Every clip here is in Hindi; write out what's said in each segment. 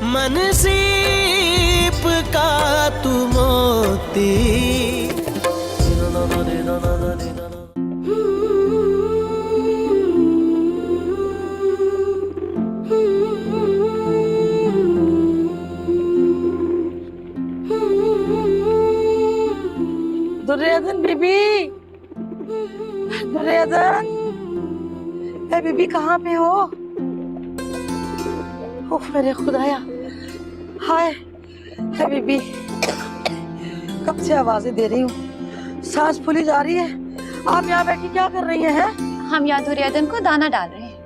मन सीप का तू मोती। दुर्योधन बीबी, दुर्योधन, ए बीबी कहाँ पे हो? उफ मेरे खुदाया, हाय, ए बीबी, कब से आवाजें दे रही हूँ, सांस फूली जा रही है। आप यहाँ बैठी क्या कर रही हैं? हम यहाँ दुर्योधन को दाना डाल रहे हैं।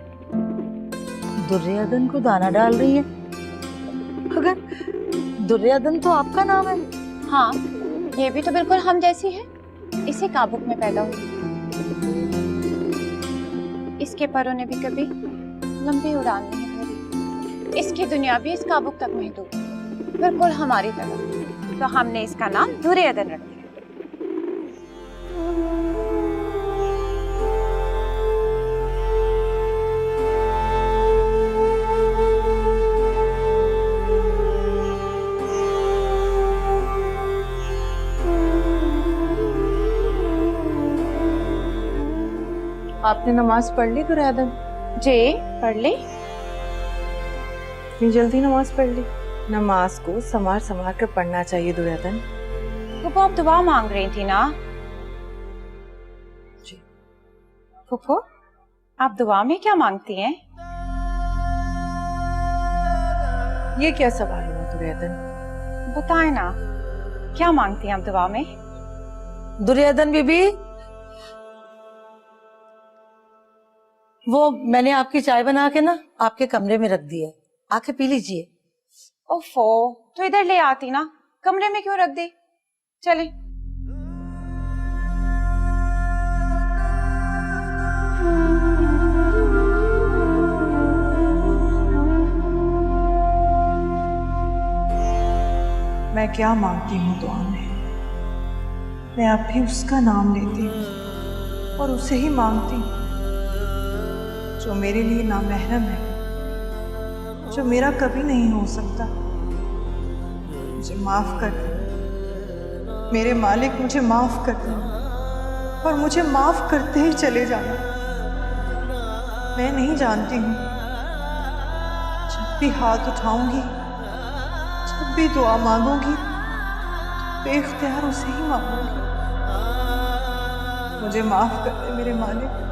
दुर्योधन को दाना डाल रही है? अगर दुर्योधन तो आपका नाम है। हाँ, ये भी तो बिल्कुल हम जैसी है। इसी काबुक में पैदा हुई। इसके परों ने भी कभी लंबी उड़ान नहीं भरी। इसकी दुनिया भी इस काबुक तक महदूद, बिल्कुल हमारी तरह। तो हमने इसका नाम दुर्योधन रख दिया। आपने नमाज पढ़ ली दुर्योधन? जी, पढ़ ली। इतनी जल्दी नमाज पढ़ ली? नमाज को संवार संवार कर पढ़ना चाहिए दुर्योधन। फूफो आप दुआ मांग रही थी ना? जी। फूफो आप दुआ में क्या मांगती हैं? ये क्या सवाल हुआ दुर्योधन? बताएं ना, क्या मांगती हैं आप दुआ में? दुर्योधन बीबी, वो मैंने आपकी चाय बना के ना आपके कमरे में रख दी है, आके पी लीजिए। ओफो, तो इधर ले आती ना, कमरे में क्यों रख दी? चले। मैं क्या मांगती हूँ दुआ में? मैं अब भी उसका नाम लेती हूँ और उसे ही मांगती हूँ जो मेरे लिए नामहरम है, जो मेरा कभी नहीं हो सकता। मुझे माफ कर दे मेरे मालिक, मुझे माफ कर दे और मुझे माफ करते ही चले जाना। मैं नहीं जानती हूँ, जब भी हाथ उठाऊंगी, जब भी दुआ मांगूंगी, बेख्तियार उसे ही मांगूंगी। मुझे माफ कर दे मेरे मालिक,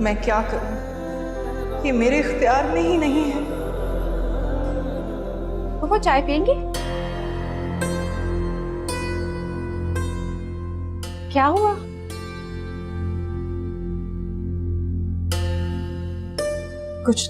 मैं क्या करूं? ये मेरे इख्तियार में ही नहीं है। वो चाय पियेंगी? क्या हुआ? कुछ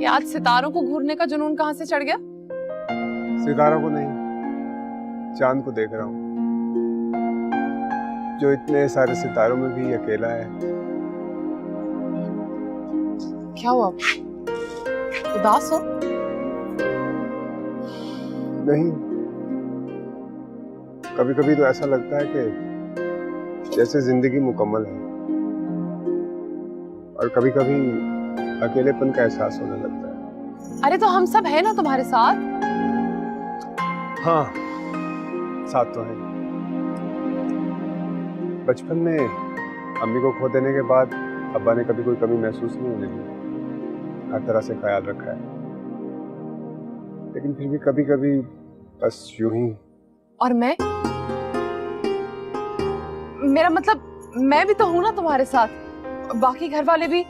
आज सितारों को घूरने का जुनून कहाँ से चढ़ गया? सितारों को नहीं, चांद को देख रहा हूँ, जो इतने सारे सितारों में भी अकेला है। क्या हुआ? उदास हो? नहीं, कभी कभी तो ऐसा लगता है कि जैसे जिंदगी मुकम्मल है, और कभी कभी अकेलेपन का एहसास होने लगता है। अरे तो हम सब है ना तुम्हारे साथ। हाँ, साथ तो है। बचपन में अम्मी को खो देने के बाद अब्बा ने कभी कोई कमी महसूस नहीं होने दी, हर तरह से ख्याल रखा है। लेकिन फिर भी कभी कभी बस यूं ही। और मैं, मेरा मतलब मैं भी तो हूं ना तुम्हारे साथ। बाकी घर वाले भी,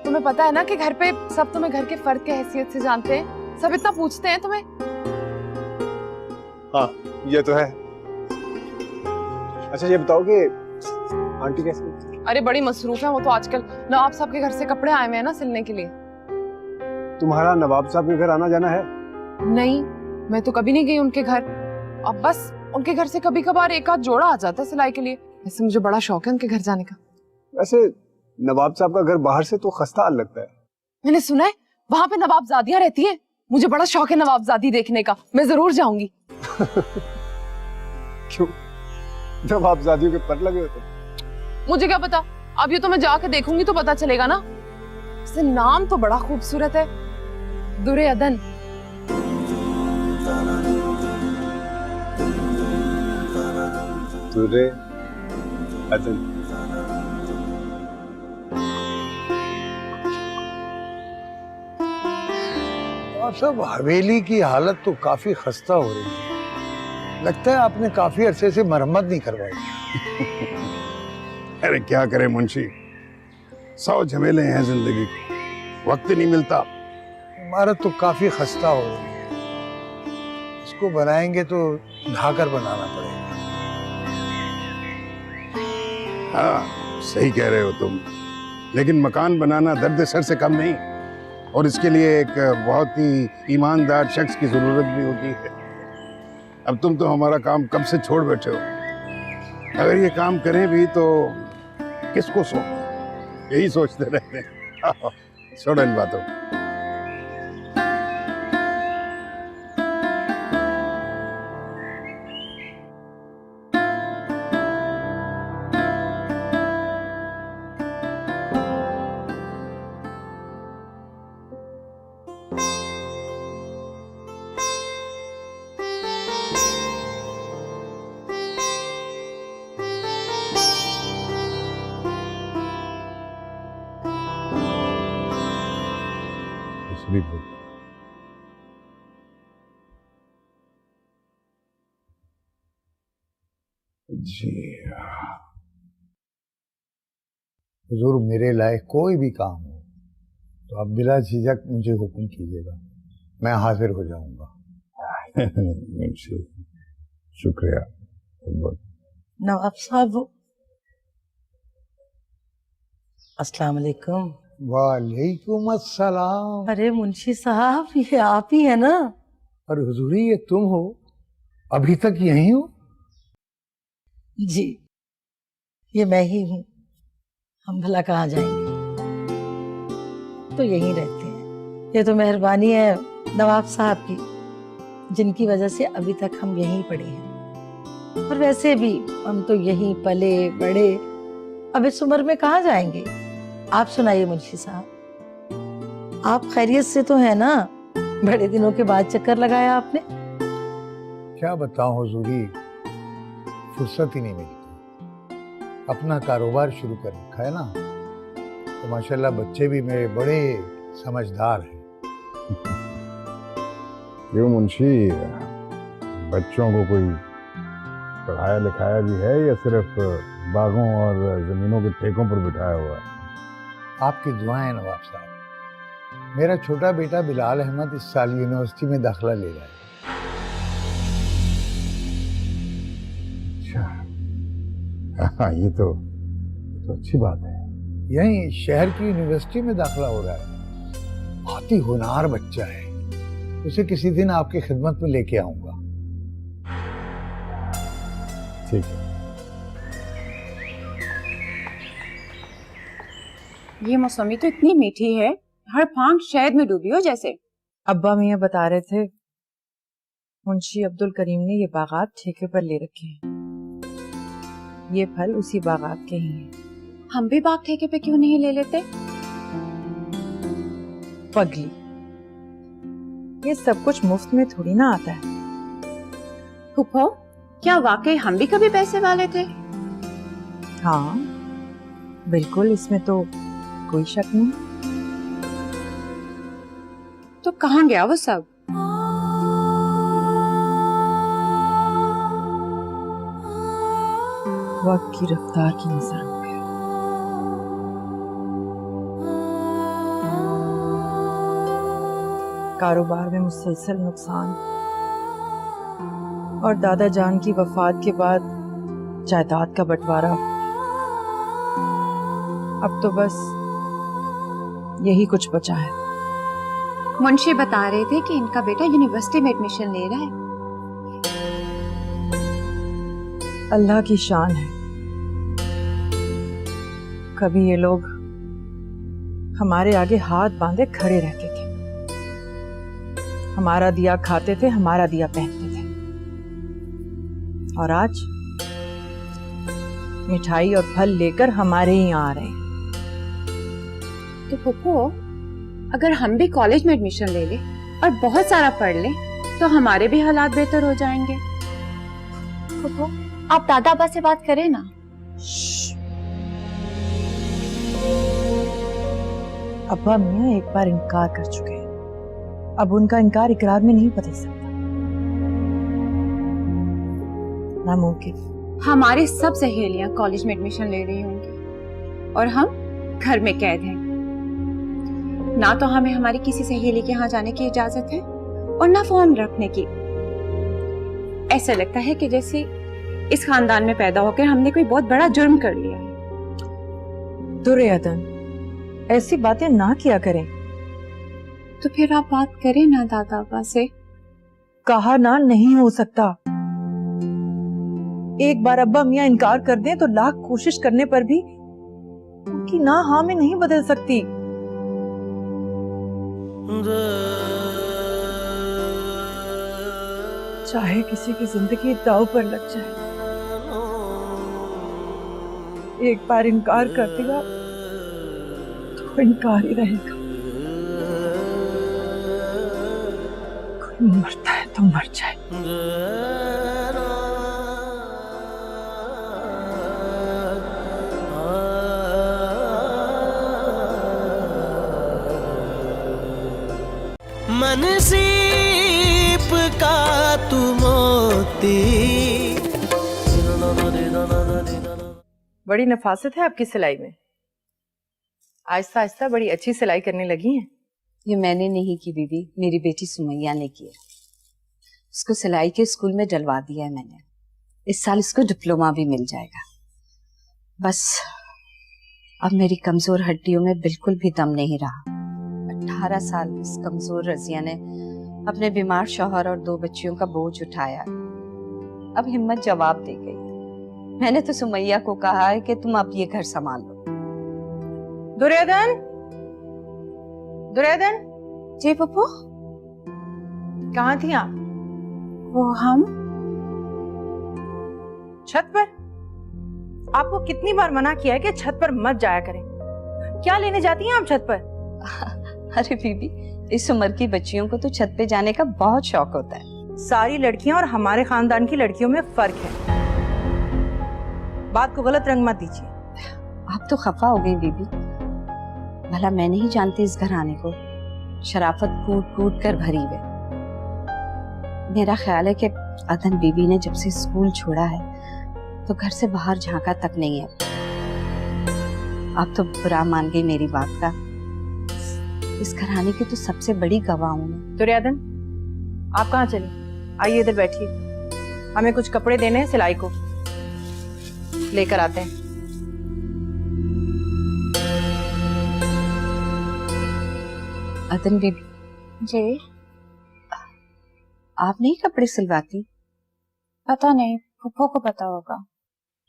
तुम्हें पता है ना कि घर पे सब तुम्हें घर के फर्द के हैसियत से जानते हैं, सब इतना पूछते हैं तुम्हें। हाँ, ये तो है। अच्छा ये बताओ कि आंटी कैसी? अरे बड़ी मसरूफ है वो तो आजकल, नवाब साहब के घर से कपड़े आए हुए हैं ना सिलने के लिए। तुम्हारा नवाब साहब के घर आना जाना है? नहीं, मैं तो कभी नहीं गई उनके घर। अब बस उनके घर से कभी कभार एक आध जोड़ा आ जाता है सिलाई के लिए। वैसे मुझे बड़ा शौक है उनके घर जाने का। वैसे नवाब साहब का घर बाहर से तो खस्ता हाल लगता है। मैंने सुना है वहां पे नवाबजादियां रहती हैं। मुझे बड़ा शौक है नवाबजादी देखने का, मैं जरूर जाऊंगी। क्यों? नवाबजादियों के पर लगे होते? मुझे क्या पता, अब ये तो मैं जाके देखूंगी तो पता चलेगा ना। इससे नाम तो बड़ा खूबसूरत है, दुरे अदन। दुरे अदन। और सब हवेली की हालत तो काफी खस्ता हो रही है। लगता है आपने काफी अरसे से मरम्मत नहीं करवाई। अरे क्या करे मुंशी, 100 झमेले हैं जिंदगी को, वक्त नहीं मिलता। इमारत तो काफी खस्ता हो रही है, इसको बनाएंगे तो ढाकर बनाना पड़ेगा। हाँ सही कह रहे हो तुम, लेकिन मकान बनाना दर्द सर से कम नहीं, और इसके लिए एक बहुत ही ईमानदार शख्स की जरूरत भी होती है। अब तुम तो हमारा काम कब से छोड़ बैठे हो। अगर ये काम करें भी तो किसको सौंपें, यही सोचते रहते हैं। छोड़ो इन बातों। जी हुजूर, मेरे लायक कोई भी काम हो तो आप बिला झिझक मुझे हुक्म कीजिएगा, मैं हाजिर हो जाऊंगा। शुक्रिया। नवाब साहब, अस्सलाम वालेकुम। वालेकुम अस्सलाम। अरे मुंशी साहब, ये आप ही है ना? और हुजूरी, ये तुम हो? अभी तक यहीं हो? जी, ये मैं ही हूँ। हम भला कहाँ जाएंगे, तो यहीं रहते हैं। ये तो मेहरबानी है नवाब साहब की, जिनकी वजह से अभी तक हम यहीं पड़े हैं। और वैसे भी हम तो यहीं पले बड़े, अब इस उम्र में कहाँ जाएंगे। आप सुनाइए मुंशी साहब, आप खैरियत से तो है ना? बड़े दिनों के बाद चक्कर लगाया आपने। क्या बताऊं हुजूरी, फुर्सत ही नहीं मिलती। अपना कारोबार शुरू कर रखा है ना, तो माशाल्लाह बच्चे भी मेरे बड़े समझदार हैं। क्यों मुंशी, बच्चों को कोई पढ़ाया लिखाया भी है या सिर्फ बागों और जमीनों के ठेकों पर बिठाया हुआ है? आपकी दुआएं नवाब साहब। मेरा छोटा बेटा बिलाल अहमद इस साल यूनिवर्सिटी में दाखिला ले रहा है। हाँ, ये तो अच्छी बात है। यहीं शहर की यूनिवर्सिटी में दाखिला हो रहा है। बहुत ही होनहार बच्चा है, उसे किसी दिन आपकी खिदमत में लेके आऊंगा। ठीक है। ये मौसमी तो इतनी मीठी है, हर फांक शहद में डूबी हो जैसे। अब्बा मियाँ बता रहे थे मुंशी अब्दुल करीम ने ये बागात ठेके पर ले रखे हैं। ये फल उसी बागात के ही हैं। हम भी बाग ठेके पे क्यों नहीं ले लेते? पगली, ये सब कुछ मुफ्त में थोड़ी ना आता है। फूफो, क्या वाकई हम भी कभी पैसे वाले थे? हाँ बिल्कुल, इसमें तो कोई शक नहीं। तो कहाँ गया वो सब? वक्त की रफ्तार की नजर हो गया। कारोबार में मुसलसल नुकसान और दादा जान की वफात के बाद जायदाद का बंटवारा। अब तो बस यही कुछ बचा है। मुंशी बता रहे थे कि इनका बेटा यूनिवर्सिटी में एडमिशन ले रहा है। अल्लाह की शान है, कभी ये लोग हमारे आगे हाथ बांधे खड़े रहते थे, हमारा दिया खाते थे, हमारा दिया पहनते थे, और आज मिठाई और फल लेकर हमारे ही यहाँ आ रहे हैं। तो फुप्पो, अगर हम भी कॉलेज में एडमिशन ले ले और बहुत सारा पढ़ ले तो हमारे भी हालात बेहतर हो जाएंगे। फुप्पो, आप दादा अब्बा से बात करें ना। अब्बा मियाँ एक बार इनकार कर चुके हैं, अब उनका इनकार इकरार में नहीं बदल सकता, नामुमकिन। हमारी सब सहेलियां कॉलेज में एडमिशन ले रही होंगी और हम घर में कैद हैं। ना तो हमें हमारी किसी सहेली के यहाँ जाने की इजाजत है और ना फोन रखने की। ऐसा लगता है कि जैसे इस खानदान में पैदा होकर हमने कोई बहुत बड़ा जुर्म कर लिया है। दुर्योधन, ऐसी बातें ना किया करें। तो फिर आप बात करें ना दादा अब्बा से। कहा ना नहीं हो सकता। एक बार अब्बा मियाँ इनकार कर दें तो लाख कोशिश करने पर भी उनकी ना हाँ में नहीं बदल सकती। चाहे किसी की जिंदगी दांव पर लग जाए, एक बार इनकार कर दिया तो इनकार ही रहेगा। कोई मरता है तो मर जाए। मनसीब का तू मोती। बड़ी नफासत है आपकी सिलाई में, आहिस्ता आहिस्ता बड़ी अच्छी सिलाई करने लगी हैं। ये मैंने नहीं की दीदी, मेरी बेटी सुमैया ने की है। उसको सिलाई के स्कूल में डलवा दिया है मैंने। इस साल इसको डिप्लोमा भी मिल जाएगा। बस अब मेरी कमजोर हड्डियों में बिल्कुल भी दम नहीं रहा। 18 साल इस कमजोर रजिया ने अपने बीमार शौहर और 2 बच्चियों का बोझ उठाया। अब हिम्मत जवाब दे गई। मैंने तो सुमैया को कहा है कि तुम अब ये घर संभाल लो। दुर्योधन, दुर्योधन। जी पप्पू। कहाँ थी आप? वो हम छत पर। आपको कितनी बार मना किया है कि छत पर मत जाया करें। क्या लेने जाती हैं आप छत पर? अरे बीबी, इस उम्र की बच्चियों को तो छत पे जाने का बहुत शौक होता है। सारी लड़कियां और हमारे खानदान की लड़कियों में फर्क है। बात को गलत रंग मत दीजिए। आप तो खफा हो गई बीबी। भला मैं नहीं जानती इस घर आने को शराफत कूट कूट कर भरी हुई। मेरा ख्याल है कि अदन बीबी ने जब से स्कूल छोड़ा है तो घर से बाहर झांका तक नहीं है। आप तो बुरा मान गई मेरी बात का। इस घराने की तो सबसे बड़ी गवाह हूं मैं। दुर्योधन, आप कहाँ चले? आइए इधर बैठिए, हमें कुछ कपड़े देने हैं सिलाई को, लेकर आते हैं। अदन बीबी जी। आप नहीं कपड़े सिलवाती? पता नहीं, फुप्पो को पता होगा।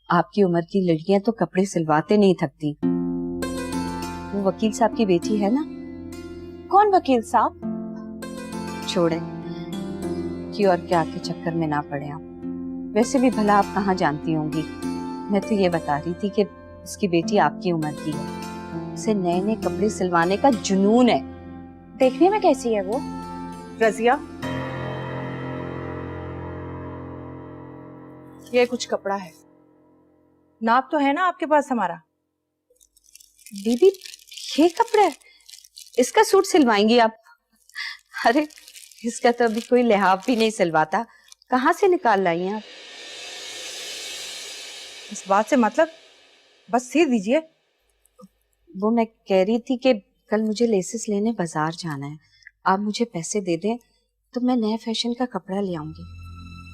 आपकी उम्र की लड़कियां तो कपड़े सिलवाते नहीं थकती। वो वकील साहब की बेटी है ना? कौन वकील साहब? छोड़े कि और क्या के चक्कर में ना पड़े आप। वैसे भी भला आप कहाँ जानती होंगी। मैं तो ये बता रही थी कि उसकी बेटी आपकी उम्र की है, उसे नए नए कपड़े सिलवाने का जुनून है। देखने में कैसी है वो? रजिया, ये कुछ कपड़ा है, नाप तो है ना आपके पास हमारा? बीबी ये कपड़ा है, इसका सूट सिलवाएंगी आप? अरे इसका तो अभी कोई लिहाफ भी नहीं सिलवाता, कहाँ से निकाल लाई हैं आप? इस बात से मतलब बस सी दीजिए। वो मैं कह रही थी कि कल मुझे लेसेस लेने बाजार जाना है, आप मुझे पैसे दे दें तो मैं नए फैशन का कपड़ा ले आऊंगी।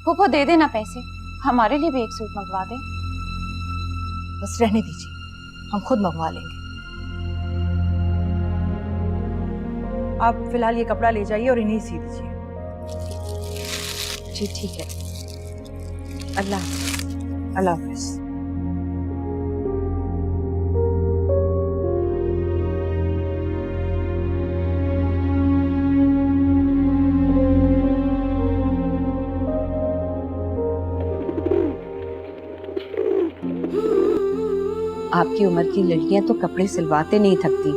फुप्पो दे देना पैसे, हमारे लिए भी एक सूट मंगवा दे। बस रहने दीजिए, हम खुद मंगवा लेंगे। आप फिलहाल ये कपड़ा ले जाइए और इन्हें सी दीजिए। जी ठीक है, अल्लाह हाफिज। आपकी उम्र की लड़कियां तो कपड़े सिलवाते नहीं थकती।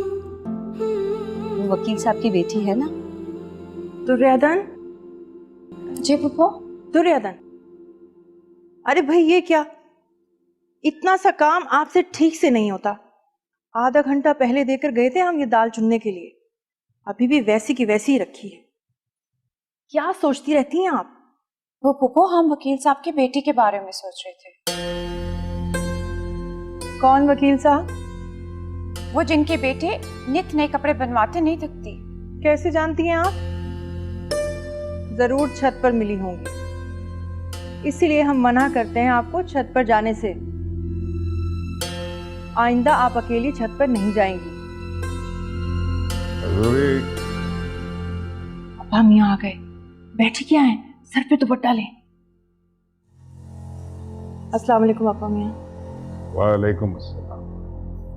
वो वकील साहब की बेटी है ना? दुर्योधन, जी फूफो। दुर्योधन, अरे भाई ये क्या, इतना सा काम आपसे ठीक से नहीं होता। आधा घंटा पहले देकर गए थे हम ये दाल चुनने के लिए, अभी भी वैसी की वैसी ही रखी है। क्या सोचती रहती हैं आप? वो फूफो, हम वकील साहब की बेटी के बारे में सोच रहे थे। कौन वकील साहब? वो जिनके बेटे नित नए कपड़े बनवाते नहीं थकती। कैसे जानती हैं आप? जरूर छत पर मिली होंगी, इसीलिए हम मना करते हैं आपको छत पर जाने से। आइंदा आप अकेली छत पर नहीं जाएंगी। अब्बा मियाँ आ गए, बैठी क्या हैं? सर पे दुपट्टा लें। अस्सलाम वालेकुम अब्बा मियाँ। वालेकुम अस्सलाम।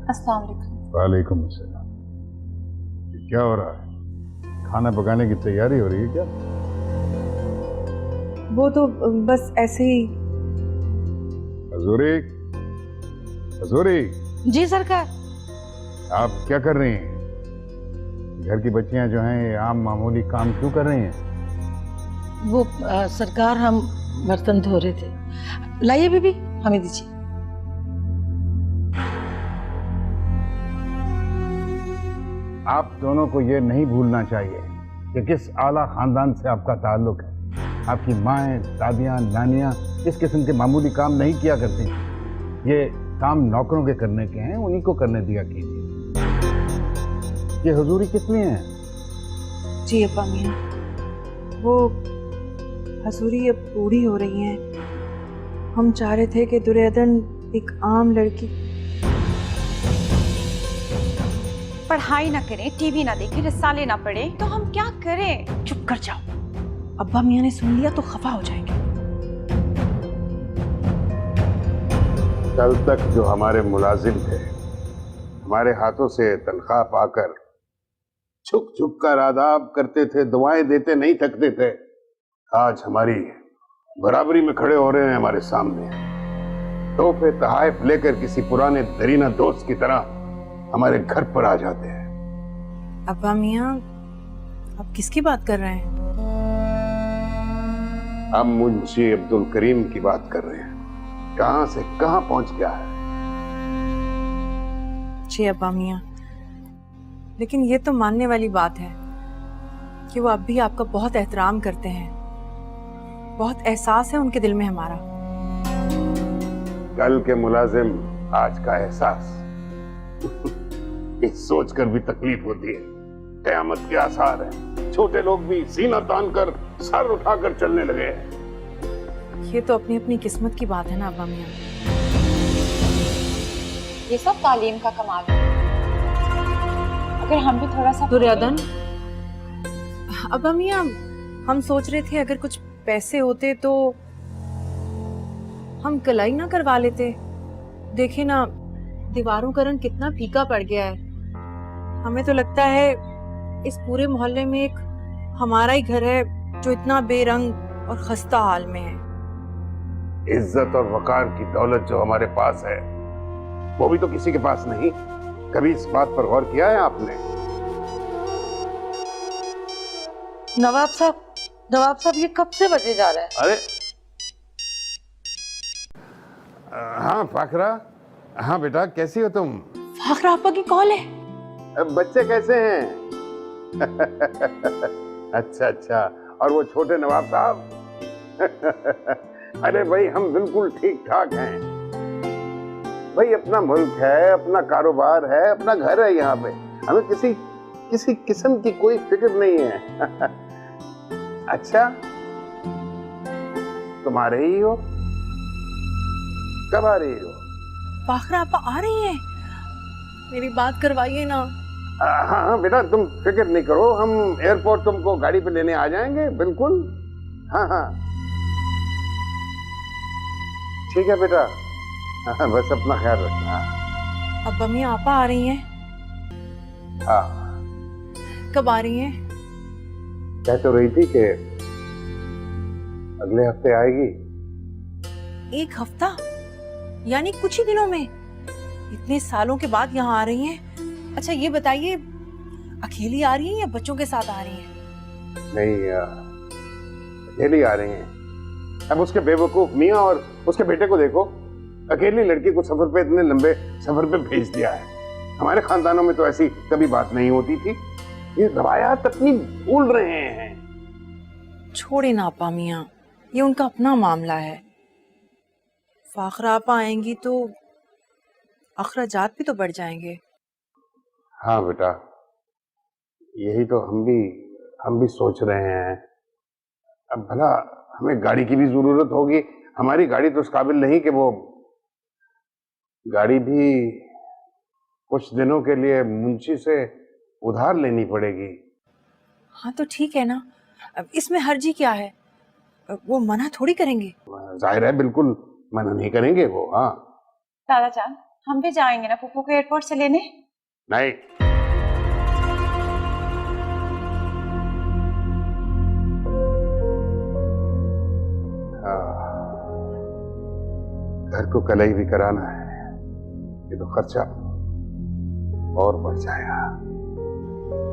अस्सलाम वालेकुम। वालेकुम अस्सलाम। ये क्या हो रहा है? खाना पकाने की तैयारी हो रही है क्या? वो तो बस ऐसे ही। हजूरी, हजूरी, जी सरकार। आप क्या कर रही हैं? घर की बच्चियां जो हैं ये आम मामूली काम क्यों कर रही हैं? वो सरकार, हम बर्तन धो रहे थे। लाइए बीबी, हमें दीजिए। आप दोनों को ये नहीं भूलना चाहिए कि किस आला खानदान से आपका ताल्लुक है। आपकी माएँ, दादियाँ, नानियाँ इस किस्म के मामूली काम नहीं किया करती। ये काम नौकरों के करने के हैं, उन्हीं को करने दिया कीजिए। ये हुजूरी किस लिए है? जी अब्बा मियाँ, वो हजूरी अब बूढ़ी हो रही हैं। हम चाह रहे थे कि दुर्योधन एक आम लड़की पढ़ाई ना करें, टीवी ना देखें, रिसाले ना पढ़े तो हम क्या करें? चुप कर जाओ। अब्बा मियाँ ने सुन लिया तो खफा हो जाएंगे। कल तक जो हमारे मुलाजिम थे, हमारे हाथों से तनख्वाह पाकर छुप छुप कर आदाब करते थे, दुआएं देते नहीं थकते थे, आज हमारी बराबरी में खड़े हो रहे हैं हमारे सामने। तोहफे तहाइफ लेकर किसी पुराने दरीना दोस्त की तरह हमारे घर पर आ जाते हैं। अब्बा मियाँ, आप किसकी बात कर रहे हैं? हम मुंशी अब्दुल करीम की बात कर रहे हैं। कहां से कहां पहुंच गया है। जी अब्बा मियाँ, लेकिन ये तो मानने वाली बात है कि वो अब भी आपका बहुत एहतराम करते हैं। बहुत एहसास है उनके दिल में हमारा। कल के मुलाजिम, आज का एहसास। इस सोचकर भी तकलीफ होती है, क़यामत के आसार है। छोटे लोग भी सीना तान कर सर उठाकर चलने लगे हैं। ये तो अपनी अपनी किस्मत की बात है ना अब्बा मियाँ। ये सब तालीम का कमाल है। अगर हम भी थोड़ा सा दुर्योधन, अब्बा मियाँ, हम सोच रहे थे अगर कुछ पैसे होते तो हम कलाई ना करवा लेते। देखे ना, दीवारों का रंग कितना फीका पड़ गया है। हमें तो लगता है इस पूरे मोहल्ले में एक हमारा ही घर है जो इतना बेरंग और खस्ता हाल में है। इज्जत और वकार की दौलत जो हमारे पास है, वो भी तो किसी के पास नहीं। कभी इस बात पर गौर किया है आपने? नवाब साहब, ये कब से बजे जा रहा है? अरे हाँ फाखरा, हाँ बेटा, कैसी हो तुम? फाखरा आपा की कॉल है। बच्चे कैसे हैं? अच्छा अच्छा, और वो छोटे नवाब साहब? अरे भाई, हम बिल्कुल ठीक ठाक हैं भाई। अपना मुल्क है, अपना कारोबार है, अपना घर है यहाँ पे। हमें किसी किस्म की कोई फिक्र नहीं है। अच्छा, तुम आ रही हो? कब आ रही हो? फाखरा आपा आ रही हैं? मेरी बात करवाइए ना। हाँ हाँ बेटा, तुम फिक्र नहीं करो, हम एयरपोर्ट तुमको गाड़ी पे लेने आ जाएंगे, बिल्कुल। हाँ हाँ ठीक है बेटा। हाँ, बस अपना ख्याल रखना। अब मम्मी आपा आ रही हैं? हाँ, कब आ रही हैं? कह तो रही थी कि अगले हफ्ते आएगी। 1 हफ्ता? यानी कुछ ही दिनों में? इतने सालों के बाद यहाँ आ रही हैं? अच्छा ये बताइए, अकेली आ रही हैं या बच्चों के साथ आ रही हैं? नहीं, अकेली आ रही हैं। अब उसके बेवकूफ मियाँ और उसके बेटे को देखो, अकेली लड़की को सफर पे, इतने लंबे सफर पे भेज दिया है। हमारे खानदानों में तो ऐसी कभी बात नहीं होती थी। ये रवायात अपनी भूल रहे हैं। छोड़े ना आपा मियाँ, ये उनका अपना मामला है। फाखरा आपा आएंगी तो अखराजात भी तो बढ़ जाएंगे। हाँ बेटा, यही तो हम भी सोच रहे हैं। अब भला हमें गाड़ी की भी जरूरत होगी। हमारी गाड़ी तो उस काबिल नहीं कि वो गाड़ी भी कुछ दिनों के लिए मुंशी से उधार लेनी पड़ेगी। हाँ तो ठीक है ना, अब इसमें हर्जी क्या है? वो मना थोड़ी करेंगे। जाहिर है, बिल्कुल मना नहीं करेंगे वो। हाँ दादा जान, हम भी जाएंगे ना पुप्पो को एयरपोर्ट से लेने? नहीं, घर को कलई भी कराना है, ये तो खर्चा और बढ़ जाएगा।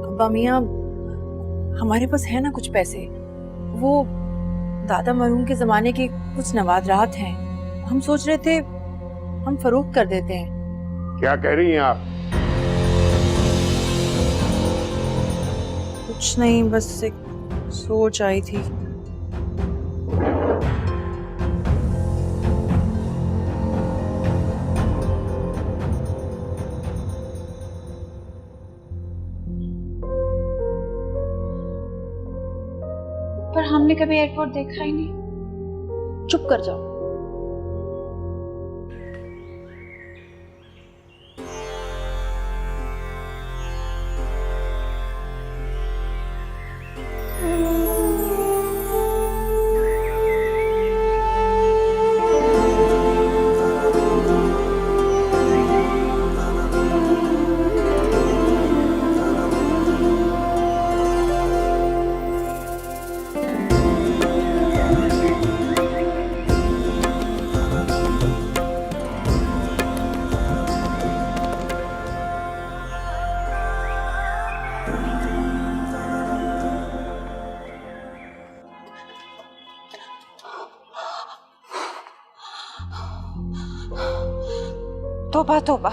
अब्बा मियाँ, हमारे पास है ना कुछ पैसे, वो दादा मरहूम के जमाने के कुछ नवादरात हैं, हम सोच रहे थे हम फरोख्त कर देते हैं। क्या कह रही हैं आप? कुछ नहीं, बस एक सोच आई थी। पर हमने कभी एयरपोर्ट देखा ही नहीं। चुप कर जाओ। तौबा तौबा,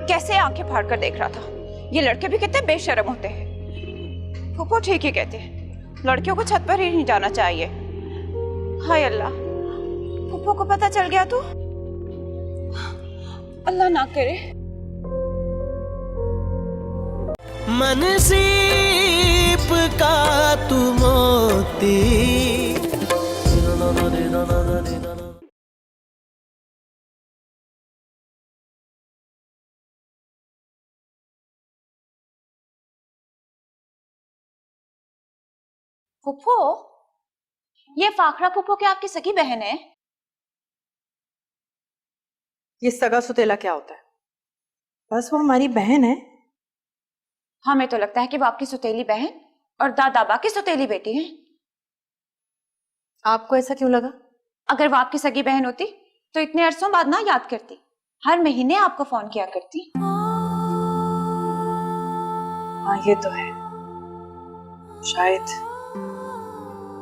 कैसे आंखें फाड़ कर देख रहा था। ये लड़के भी कितने बेशर्म होते हैं। फूफो ठीक ही कहते हैं, लड़कियों को छत पर ही नहीं जाना चाहिए। हाय अल्लाह, फूफो को पता चल गया तो अल्लाह ना करे। मनसीब का तू मोती। फूफो, ये फाखरा फूफो क्या आपकी सगी बहन है? ये सगा सुतेला क्या होता है? बस वो हमारी बहन है। हमें तो लगता है कि वो आपकी सुतेली बहन और दादाबा की सुतेली बेटी है। आपको ऐसा क्यों लगा? अगर वो आपकी सगी बहन होती तो इतने अरसों बाद ना याद करती, हर महीने आपको फोन किया करती। हाँ ये तो है, शायद।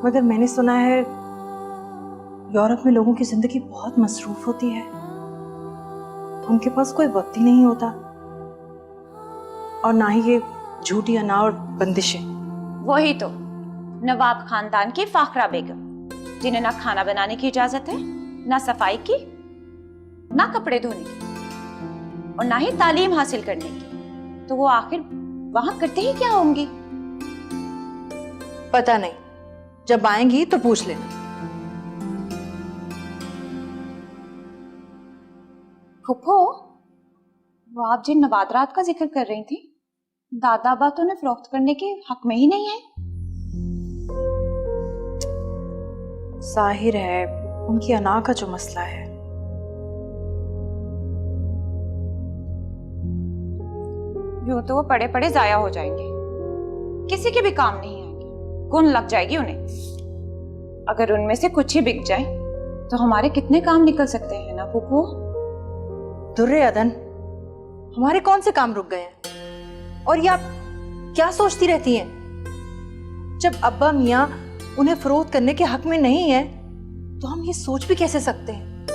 मगर मैंने सुना है यूरोप में लोगों की जिंदगी बहुत मसरूफ होती है, उनके पास कोई वक्त ही नहीं होता, और ना ही ये झूठी अना और बंदिशें। वही तो, नवाब खानदान की फाखरा बेगम, जिन्हें ना खाना बनाने की इजाजत है, ना सफाई की, ना कपड़े धोने की, और ना ही तालीम हासिल करने की। तो वो आखिर वहां करते ही क्या होंगी? पता नहीं, जब आएंगी तो पूछ लेना। फुप्पो, वो आप जिन नवादरात का जिक्र कर रही थी, दादा अब्बा तो उन्हें फरोख्त करने के हक में ही नहीं है। जाहिर है उनकी अना का जो मसला है। यूं तो वो पड़े पड़े जाया हो जाएंगे, किसी के भी काम नहीं आएंगे, गुण लग जाएगी उन्हें। अगर उनमें से कुछ ही बिक जाए तो हमारे कितने काम निकल सकते हैं ना फूफू। दुर्रे अदन, हमारे कौन से काम रुक गए हैं? और ये आप क्या सोचती रहती हैं? जब अब्बा मियाँ उन्हें फरोख्त करने के हक में नहीं है तो हम ये सोच भी कैसे सकते हैं?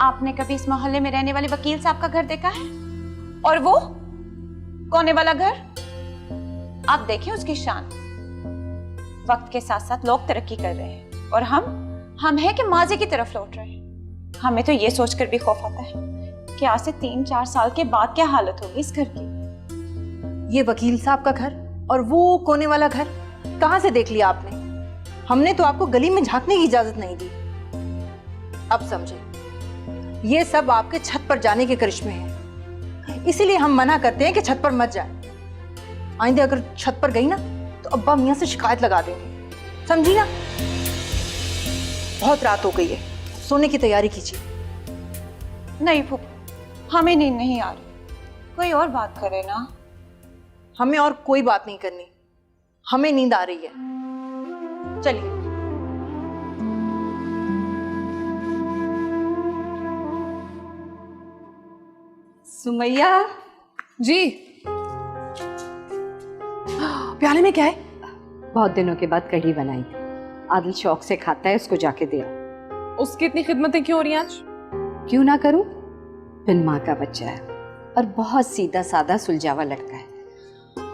आपने कभी इस मोहल्ले में रहने वाले वकील साहब का घर देखा है? और वो कोने वाला घर, आप देखें उसकी शान। वक्त के साथ साथ लोग तरक्की कर रहे हैं और हम हैं कि माजी की तरफ लौट रहे हैं। हमें तो ये सोचकर भी खौफ आता है कि आज से 3-4 साल के बाद क्या हालत होगी इस घर की। ये वकील साहब का घर और वो कोने वाला घर कहां से देख लिया आपने? हमने तो आपको गली में झांकने की इजाजत नहीं दी। अब समझे, ये सब आपके छत पर जाने के करिश्मे हैं, इसीलिए हम मना करते हैं कि छत पर मत जाए। आइंदे अगर छत पर गई ना तो अब्बा मियाँ से शिकायत लगा देंगे, समझी ना? बहुत रात हो गई है, सोने की तैयारी कीजिए। नहीं फूफू, हमें नींद नहीं आ रही, कोई और बात करे ना। हमें और कोई बात नहीं करनी, हमें नींद आ रही है। चलिए। सुमैया जी, प्याले में क्या है? बहुत दिनों के बाद कढ़ी बनाई थी, आदिल शौक से खाता है, उसको जाके दे आओ। उसकी इतनी खिदमतें क्यों हो रही हैं आज? क्यों ना करूं, बिन माँ का बच्चा है और बहुत सीधा साधा सुलझावा लड़का है।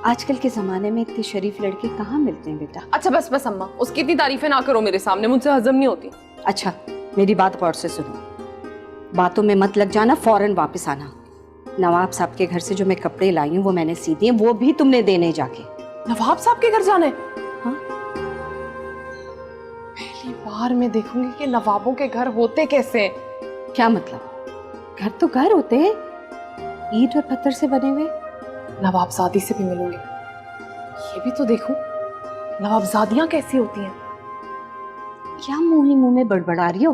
आजकल के जमाने में इतने शरीफ लड़के कहाँ मिलते हैं बेटा। अच्छा बस बस अम्मा, उसकी इतनी तारीफें ना करो मेरे सामने, मुझसे हजम नहीं होती। अच्छा मेरी बात गौर से सुनो, बातों में मत लग जाना, फौरन वापस आना। नवाब साहब के घर से जो मैं कपड़े लाई हूँ वो मैंने सी दिए, वो भी तुमने देने जाके। नवाब साहब के घर जाना है? हाँ? पहली बार मैं देखूंगी कि नवाबों के घर होते कैसे हैं। क्या मतलब? घर तो घर होते हैं, ईंट और पत्थर से बने हुए। नवाबजादी से भी मिलूंगी, ये भी तो देखूं नवाबजादियां कैसी होती हैं। क्या मुंह ही मुंह में बड़बड़ा रही हो?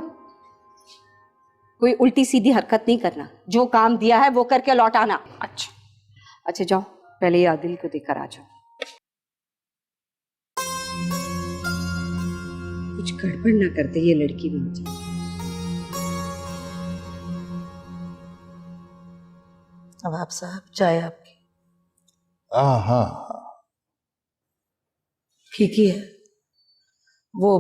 कोई उल्टी सीधी हरकत नहीं करना, जो काम दिया है वो करके लौट आना। अच्छा अच्छा जाओ, पहले ये आदिल को देकर आ जाओ। कुछ गड़बड़ ना करते ये लड़की भी मुझे। नवाब साहब, चाय आपकी। हाँ, फीकी है, वो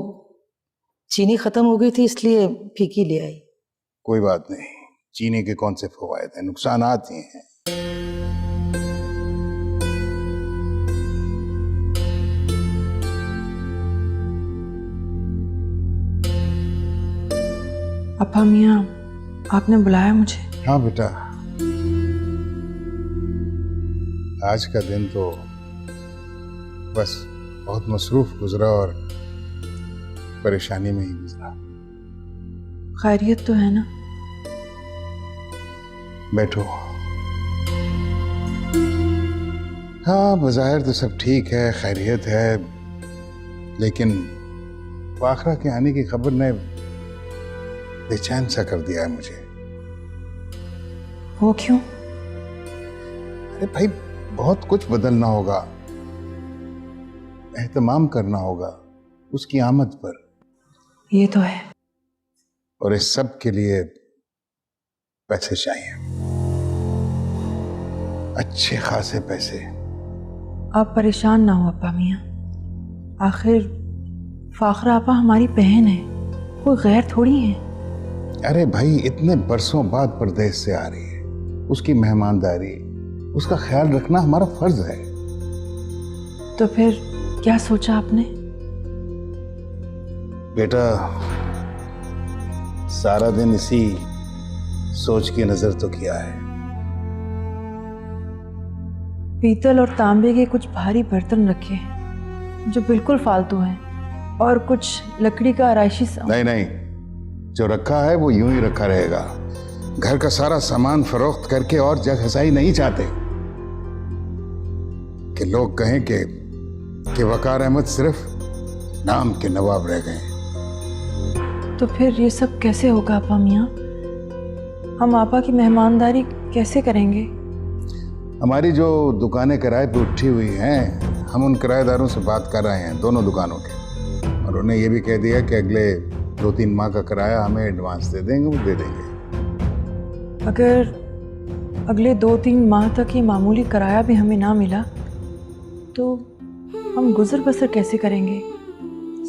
चीनी खत्म हो गई थी इसलिए फीकी ले आई। कोई बात नहीं, चीनी के कौन से फवायद हैं, नुकसानात ही हैं। अब्बा मियाँ, आपने बुलाया मुझे? हाँ बेटा, आज का दिन तो बस बहुत मसरूफ गुजरा और परेशानी में ही गुजरा। खैरियत तो है ना? बैठो। हाँ, बज़ाहिर तो सब ठीक है, खैरियत है, लेकिन वाखरा के आने की खबर ने बेचैन सा कर दिया है मुझे। वो क्यों? अरे भाई, बहुत कुछ बदलना होगा, एहतमाम करना होगा उसकी आमद पर। ये तो है। और इस सब के लिए पैसे चाहिए, अच्छे खासे पैसे। आप परेशान ना हो अब्बा मियाँ, आखिर फाखरा आपा हमारी बहन है, कोई गैर थोड़ी है। अरे भाई, इतने बरसों बाद परदेश से आ रही है, उसकी मेहमानदारी, उसका ख्याल रखना हमारा फर्ज है। तो फिर क्या सोचा आपने? बेटा, सारा दिन इसी सोच की नजर तो किया है। पीतल और तांबे के कुछ भारी बर्तन रखे हैं जो बिल्कुल फालतू हैं, और कुछ लकड़ी का आराइशी नहीं नहीं, जो रखा है वो यूं ही रखा रहेगा। घर का सारा सामान फरोख्त करके और जग हसाई नहीं चाहते। कि लोग कहें कि वकार अहमद सिर्फ नाम के नवाब रह गए। तो फिर ये सब कैसे होगा आपा मियाँ? हम आपा की मेहमानदारी कैसे करेंगे? हमारी जो दुकानें किराए पे उठी हुई हैं, हम उन किराएदारों से बात कर रहे हैं, दोनों दुकानों के, और उन्हें ये भी कह दिया कि अगले 2-3 माह का किराया हमें एडवांस दे देंगे, वो दे देंगे। अगर अगले 2-3 माह तक ये मामूली किराया भी हमें ना मिला तो हम गुजर बसर कैसे करेंगे?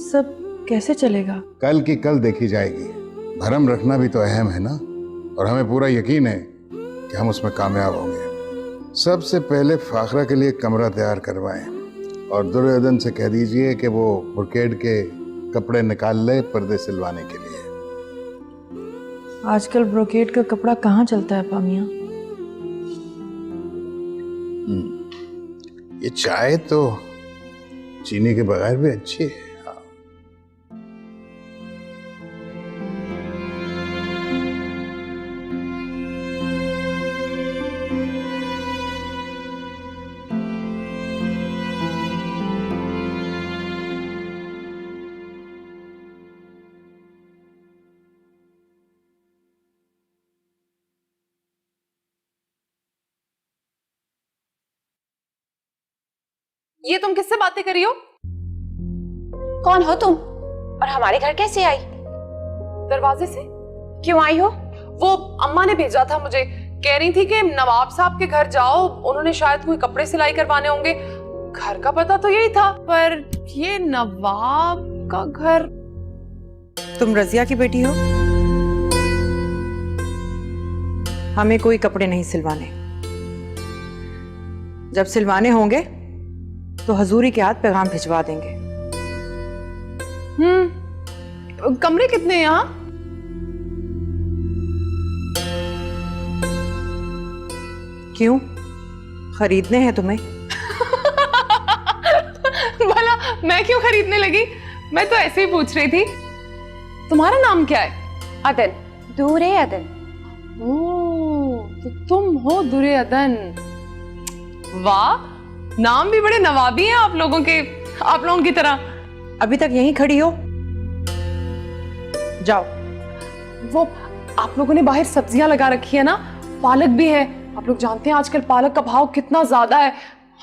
सब कैसे चलेगा? कल की कल देखी जाएगी। भरम रखना भी तो अहम है ना, और हमें पूरा यकीन है कि हम उसमें कामयाब होंगे। सबसे पहले फाखरा के लिए कमरा तैयार करवाएं और दुर्योधन से कह दीजिए कि वो ब्रोकेड के कपड़े निकाल ले पर्दे सिलवाने के लिए। आजकल ब्रोकेड का कपड़ा कहाँ चलता है आपा मियाँ? ये चाय तो चीनी के बगैर भी अच्छी है। ये तुम किससे बातें कर रही हो? कौन हो तुम और हमारे घर कैसे आई? दरवाजे से। क्यों आई हो? वो अम्मा ने भेजा था मुझे, कह रही थी कि नवाब साहब के घर जाओ, उन्होंने शायद कोई कपड़े सिलाई करवाने होंगे। घर का पता तो यही था, पर ये नवाब का घर। तुम रजिया की बेटी हो? हमें कोई कपड़े नहीं सिलवाने। जब सिलवाने होंगे तो हजूरी के हाथ पैगाम भिजवा देंगे। कमरे कितने हैं यहाँ? क्यों, खरीदने हैं तुम्हें? भला मैं क्यों खरीदने लगी? मैं तो ऐसे ही पूछ रही थी। तुम्हारा नाम क्या है? अदन। दूरे अदन। ओह, तो तुम हो दुरे अदन। वाह, नाम भी बड़े नवाबी हैं आप लोगों की तरह। अभी तक यहीं खड़ी हो? जाओ। वो आप लोगों ने बाहर सब्जियां लगा रखी है ना, पालक भी है। आप लोग जानते हैं आजकल पालक का भाव कितना ज्यादा है।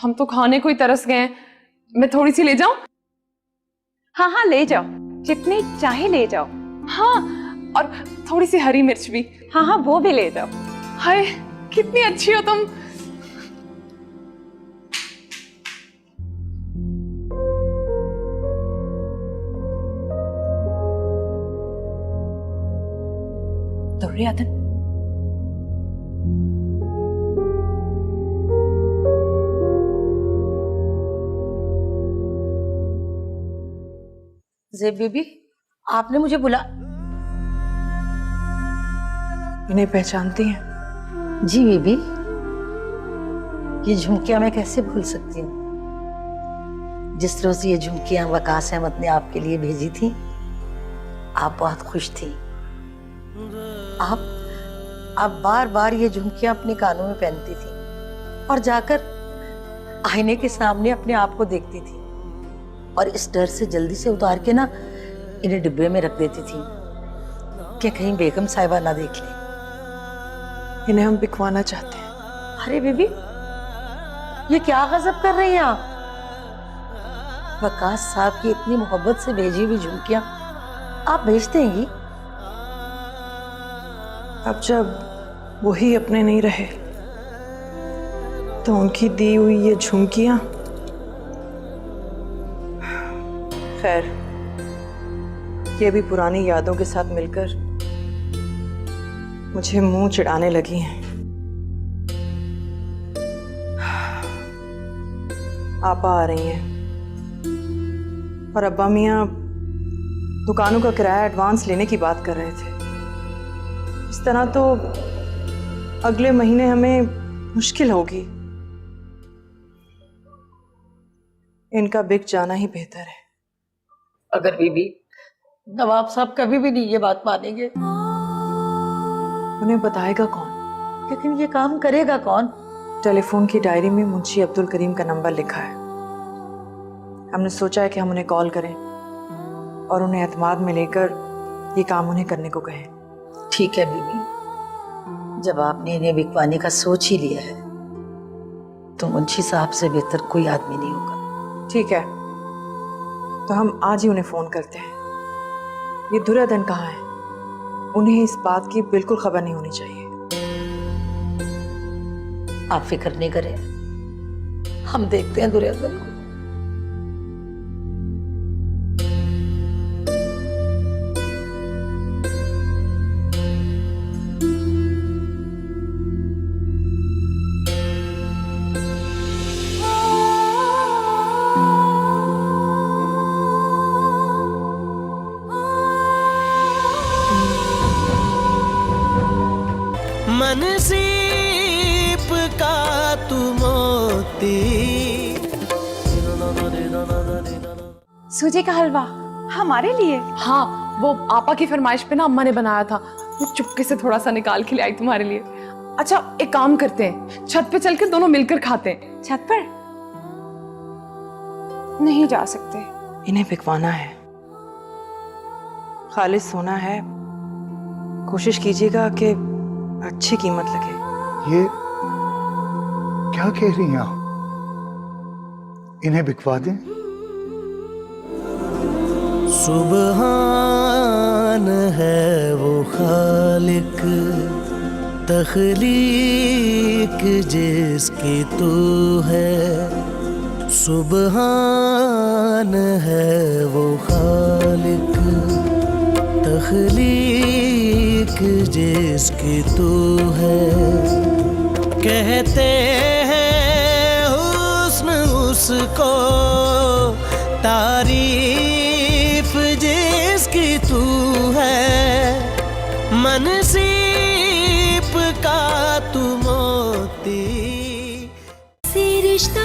हम तो खाने को ही तरस गए हैं। मैं थोड़ी सी ले जाऊं? हाँ हाँ ले जाओ, जितनी चाहे ले जाओ। हाँ, और थोड़ी सी हरी मिर्च भी। हाँ हाँ वो भी ले जाओ। हाय, कितनी अच्छी हो तुम। दुर्योधन, ज़ेब बीबी, आपने मुझे बुला? इन्हें पहचानती हैं? जी बीबी, ये झुमकियां मैं कैसे भूल सकती हूँ। जिस रोज ये झुमकियां वकास अहमद ने आपके लिए भेजी थी, आप बहुत खुश थी। आप बार बार ये झुमकियां अपने कानों में पहनती थी और जाकर आईने के सामने अपने आप को देखती थी और इस डर से जल्दी से उतार के ना इन्हें डिब्बे में रख देती थी कि कहीं बेगम साहिबा ना देख ले। इन्हें हम बिकवाना चाहते हैं। अरे बीबी, ये क्या गजब कर रही हैं आप? वकास साहब की इतनी मोहब्बत से भेजी हुई झुमकियां आप भेज देंगी? अब जब वही अपने नहीं रहे तो उनकी दी हुई ये झुमकियां, खैर ये भी पुरानी यादों के साथ मिलकर मुझे मुंह चिढ़ाने लगी हैं। आपा आ रही हैं और अब्बा मियाँ दुकानों का किराया एडवांस लेने की बात कर रहे थे। इस तरह तो अगले महीने हमें मुश्किल होगी। इनका बिक जाना ही बेहतर है। अगर बीबी, नवाब साहब कभी भी नहीं ये बात मानेंगे। उन्हें बताएगा कौन? लेकिन ये काम करेगा कौन? टेलीफोन की डायरी में मुंशी अब्दुल करीम का नंबर लिखा है। हमने सोचा है कि हम उन्हें कॉल करें और उन्हें एतमाद में लेकर ये काम उन्हें करने को कहें। ठीक है बीबी, जब आपने इन्हें बिकवाने का सोच ही लिया है तो मुंशी साहब से बेहतर कोई आदमी नहीं होगा। ठीक है, तो हम आज ही उन्हें फोन करते हैं। ये दुर्योधन कहाँ है? उन्हें इस बात की बिल्कुल खबर नहीं होनी चाहिए। आप फिक्र नहीं करें, हम देखते हैं दुर्योधन को। मन सीप का तू मोती। सूजी का हलवा हमारे लिए? हाँ, वो आपा की फरमाइश पे ना अम्मा ने बनाया था, मैं चुपके से थोड़ा सा निकाल के ले आई तुम्हारे लिए। अच्छा एक काम करते हैं, छत पे चल के दोनों मिलकर खाते हैं। छत पर नहीं जा सकते। इन्हें बिकवाना है, खालिस सोना है। कोशिश कीजिएगा कि अच्छी कीमत लगे। ये क्या कह रही हैं आप? इन्हें बिकवा दें? सुबहान है वो खालिक तख्लीक जिसकी तू है। सुबहान है वो खालिक तख्लीक जिसकी तू है। कहते हैं हुस्न उसको, तारीफ जिसकी तू है। मन सीप का तू मोती। रिश्ता